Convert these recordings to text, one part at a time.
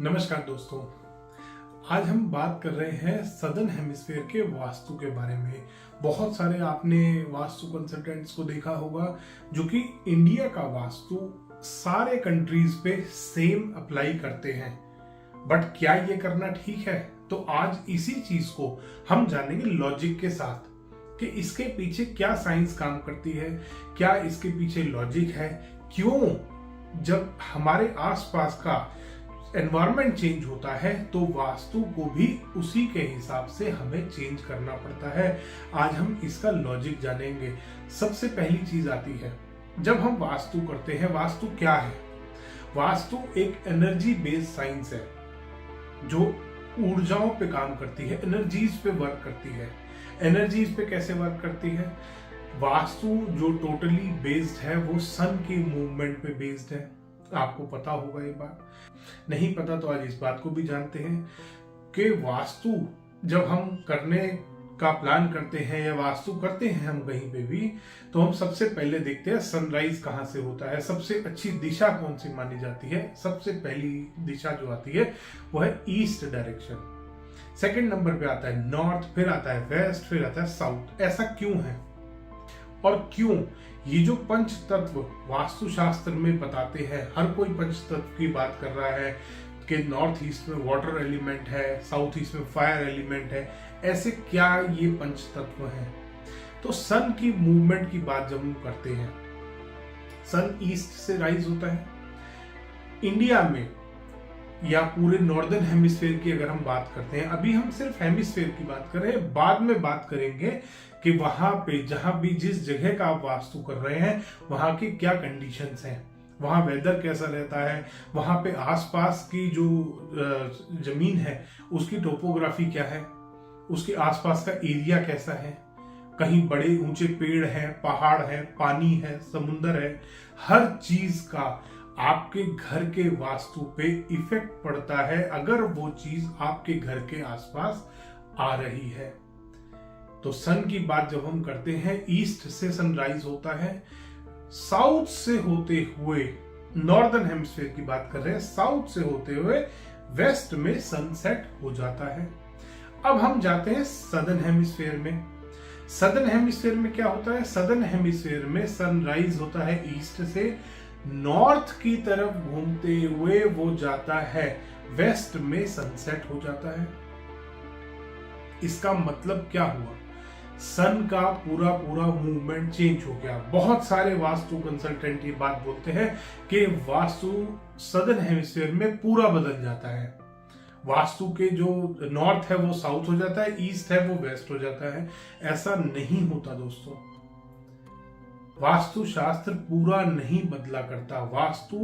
नमस्कार दोस्तों, आज हम बात कर रहे हैं सदर्न हेमिस्फीयर के वास्तु के बारे में। बहुत सारे आपने वास्तु कंसल्टेंट्स को देखा होगा जो कि इंडिया का वास्तु सारे कंट्रीज पे सेम अप्लाई करते हैं, बट क्या ये करना ठीक है? तो आज इसी चीज को हम जानेंगे लॉजिक के साथ कि इसके पीछे क्या साइंस काम करती है, क्या इसके पीछे लॉजिक है, क्यों जब हमारे आसपास का एनवायरनमेंट चेंज होता है तो वास्तु को भी उसी के हिसाब से हमें चेंज करना पड़ता है। आज हम इसका लॉजिक जानेंगे। सबसे पहली चीज आती है, जब हम वास्तु करते हैं, वास्तु क्या है? वास्तु एक एनर्जी बेस्ड साइंस है जो ऊर्जाओं पे काम करती है, एनर्जीज पे वर्क करती है। एनर्जीज पे कैसे वर्क करती है? वास्तु जो टोटली बेस्ड है वो सन के मूवमेंट पे बेस्ड है। आपको पता होगा ये बात, नहीं पता तो आज इस बात को भी जानते हैं कि वास्तु जब हम करने का प्लान करते हैं या वास्तु करते हैं हम कहीं पे भी, तो हम सबसे पहले देखते हैं सनराइज कहाँ से होता है, सबसे अच्छी दिशा कौन सी मानी जाती है। सबसे पहली दिशा जो आती है वो है ईस्ट डायरेक्शन। सेकंड नंबर पे आता है नॉर्थ, फिर आता है वेस्ट, फिर आता है साउथ। ऐसा क्यों है और क्यों? ये जो पंच तत्व वास्तुशास्त्र में बताते हैं, हर कोई पंच तत्व की बात कर रहा है कि नॉर्थ ईस्ट में वाटर एलिमेंट है, साउथ ईस्ट में फायर एलिमेंट है। ऐसे क्या ये पंच तत्व हैं? तो सन की मूवमेंट की बात जब हम करते हैं, सन ईस्ट से राइज होता है। इंडिया में या पूरे नॉर्दर्न हेमिस्फीयर की अगर हम बात करते हैं, अभी हम सिर्फ हेमिस्फीयर की बात कर रहे हैं, बाद में बात करेंगे कि वहां पे जहां भी जिस जगह का आप वास्तु कर रहे हैं वहां की क्या कंडीशंस हैं, वहां वेदर कैसा रहता है, वहां पे आसपास की जो जमीन है उसकी टोपोग्राफी क्या है, उसके आसपास का एरिया कैसा है, कहीं बड़े ऊंचे पेड़ हैं, पहाड़ है, पानी है, समुंदर है। हर चीज का आपके घर के वास्तु पे इफेक्ट पड़ता है अगर वो चीज आपके घर के आसपास आ रही है। तो सन की बात जब हम करते हैं, ईस्ट से सनराइज होता है, साउथ से होते हुए नॉर्दर्न हेमिस्फीयर की बात कर रहे हैं, साउथ से होते हुए वेस्ट में सनसेट हो जाता है। अब हम जाते हैं सदर्न हेमिस्फीयर में। सदर्न हेमिस्फीयर में क्या होता है? सदर्न हेमिस्फीयर में सनराइज होता है ईस्ट से, नॉर्थ की तरफ घूमते हुए वो जाता है वेस्ट में सनसेट हो जाता है। इसका मतलब क्या हुआ? सन का पूरा पूरा मूवमेंट चेंज हो गया। बहुत सारे वास्तु कंसल्टेंट ये बात बोलते हैं कि वास्तु सदर्न हेमिस्फीयर में पूरा बदल जाता है। वास्तु के जो नॉर्थ है वो साउथ हो जाता है, ईस्ट है वो वेस्ट हो जाता है। ऐसा नहीं होता दोस्तों। वास्तु शास्त्र पूरा नहीं बदला करता। वास्तु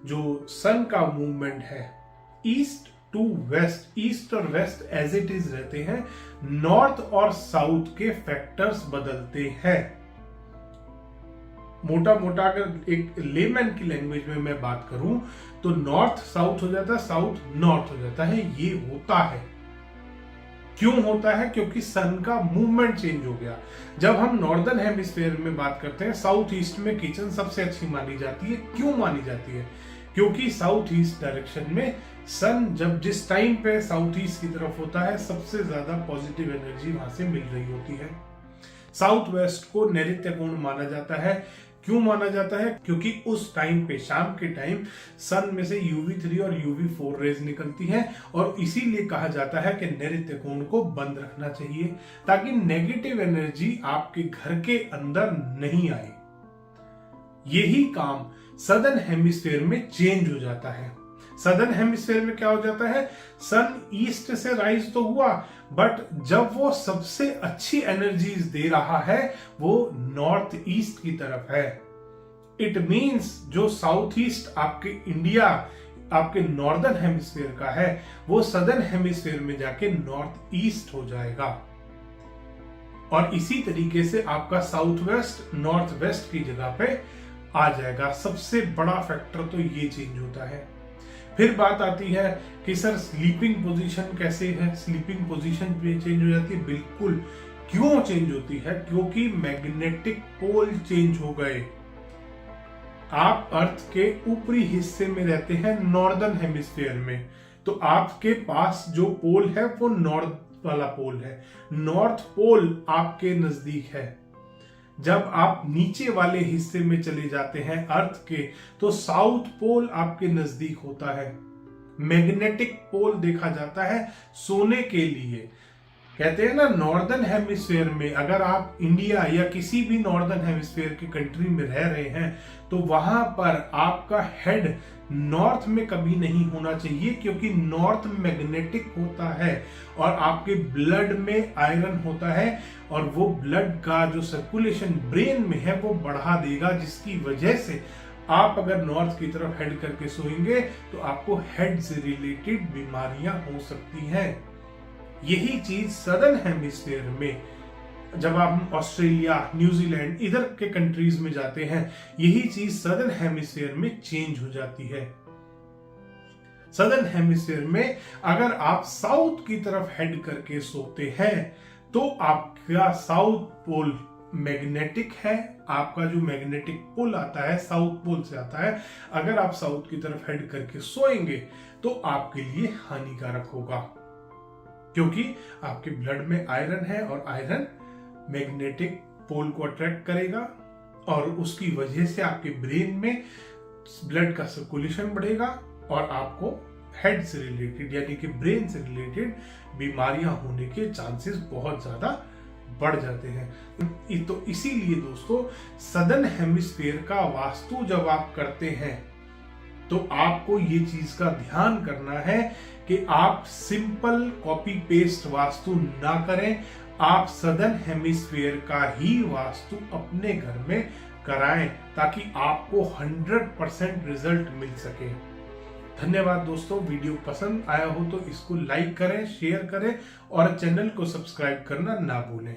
जो सन का मूवमेंट है ईस्ट टू वेस्ट, ईस्ट और वेस्ट एज इट इज रहते हैं, नॉर्थ और साउथ के फैक्टर्स बदलते हैं। मोटा मोटा अगर एक लेमैन की लैंग्वेज में मैं बात करूं तो नॉर्थ साउथ हो जाता है, साउथ नॉर्थ हो जाता है। ये होता है। क्यों होता है? क्योंकि सन का मूवमेंट चेंज हो गया। जब हम नॉर्दर्न हेमिस्फीयर में बात करते हैं, साउथ ईस्ट में किचन सबसे अच्छी मानी जाती है। क्यों मानी जाती है? क्योंकि साउथ ईस्ट डायरेक्शन में सन जब जिस टाइम पे साउथ ईस्ट की तरफ होता है, सबसे ज्यादा पॉजिटिव एनर्जी वहां से मिल रही होती है। साउथ वेस्ट को नैऋत्यकोण माना जाता है। क्यों माना जाता है? क्योंकि उस टाइम पे, शाम के टाइम, सन में से UV3 और UV4 रेज निकलती हैं और इसीलिए कहा जाता है कि नैऋत्य कोण को बंद रखना चाहिए ताकि नेगेटिव एनर्जी आपके घर के अंदर नहीं आए। यही काम सदर्न हेमिस्फीयर में चेंज हो जाता है। सदर्न हेमिस्फीयर में क्या हो जाता है? सन ईस्ट से राइज तो हुआ, बट जब वो सबसे अच्छी एनर्जीज दे रहा है वो नॉर्थ ईस्ट की तरफ है। इट मींस जो साउथ ईस्ट आपके इंडिया, आपके नॉर्दर्न हेमिस्फीयर का है, वो सदर्न हेमिस्फीयर में जाके नॉर्थ ईस्ट हो जाएगा। और इसी तरीके से आपका साउथ वेस्ट नॉर्थ वेस्ट की जगह पे आ जाएगा। सबसे बड़ा फैक्टर तो ये चेंज होता है। फिर बात आती है कि सर स्लीपिंग पोजीशन कैसे है? स्लीपिंग पोजीशन चेंज हो जाती है। बिल्कुल। क्यों चेंज होती है? क्योंकि मैग्नेटिक पोल चेंज हो गए। आप अर्थ के ऊपरी हिस्से में रहते हैं, नॉर्दर्न हेमिस्फीयर में, तो आपके पास जो पोल है वो नॉर्थ वाला पोल है, नॉर्थ पोल आपके नजदीक है। जब आप नीचे वाले हिस्से में चले जाते हैं अर्थ के, तो साउथ पोल आपके नजदीक होता है। मैग्नेटिक पोल देखा जाता है सोने के लिए। कहते हैं ना, नॉर्दर्न हेमिस्फीयर में अगर आप इंडिया या किसी भी नॉर्दर्न हेमिस्फीयर की कंट्री में रह रहे हैं तो वहां पर आपका हेड नॉर्थ में कभी नहीं होना चाहिए, क्योंकि नॉर्थ मैग्नेटिक होता है और आपके ब्लड में आयरन होता है और वो ब्लड का जो सर्कुलेशन ब्रेन में है वो बढ़ा देगा, जिसकी वजह से आप अगर नॉर्थ की तरफ हेड करके सोएंगे तो आपको हेड से रिलेटेड बीमारियां हो सकती हैं। यही चीज सदर्न हेमिस्फीयर में, जब आप ऑस्ट्रेलिया, न्यूजीलैंड इधर के कंट्रीज में जाते हैं, यही चीज सदर्न हेमिस्फीयर में चेंज हो जाती है। सदर्न हेमिस्फीयर में अगर आप साउथ की तरफ हेड करके सोते हैं तो आपका साउथ पोल मैग्नेटिक है। आपका जो मैग्नेटिक पुल आता है साउथ पोल से आता है। अगर आप साउथ की तरफ हेड करके सोएंगे तो आपके लिए हानिकारक होगा, क्योंकि आपके ब्लड में आयरन है और आयरन मैग्नेटिक पोल को अट्रैक्ट करेगा और उसकी वजह से आपके ब्रेन में ब्लड का सर्कुलेशन बढ़ेगा और आपको हेड से रिलेटेड यानी कि ब्रेन से रिलेटेड बीमारियां होने के चांसेस बहुत ज्यादा बढ़ जाते हैं। तो इसीलिए दोस्तों, सदर्न हेमिस्फीयर का वास्तु जब आप करते हैं तो आपको ये चीज का ध्यान करना है कि आप सिंपल कॉपी पेस्ट वास्तु ना करें। आप सदर्न हेमिस्फीयर का ही वास्तु अपने घर में कराएं ताकि आपको 100% रिजल्ट मिल सके। धन्यवाद दोस्तों, वीडियो पसंद आया हो तो इसको लाइक करें, शेयर करें और चैनल को सब्सक्राइब करना ना भूलें।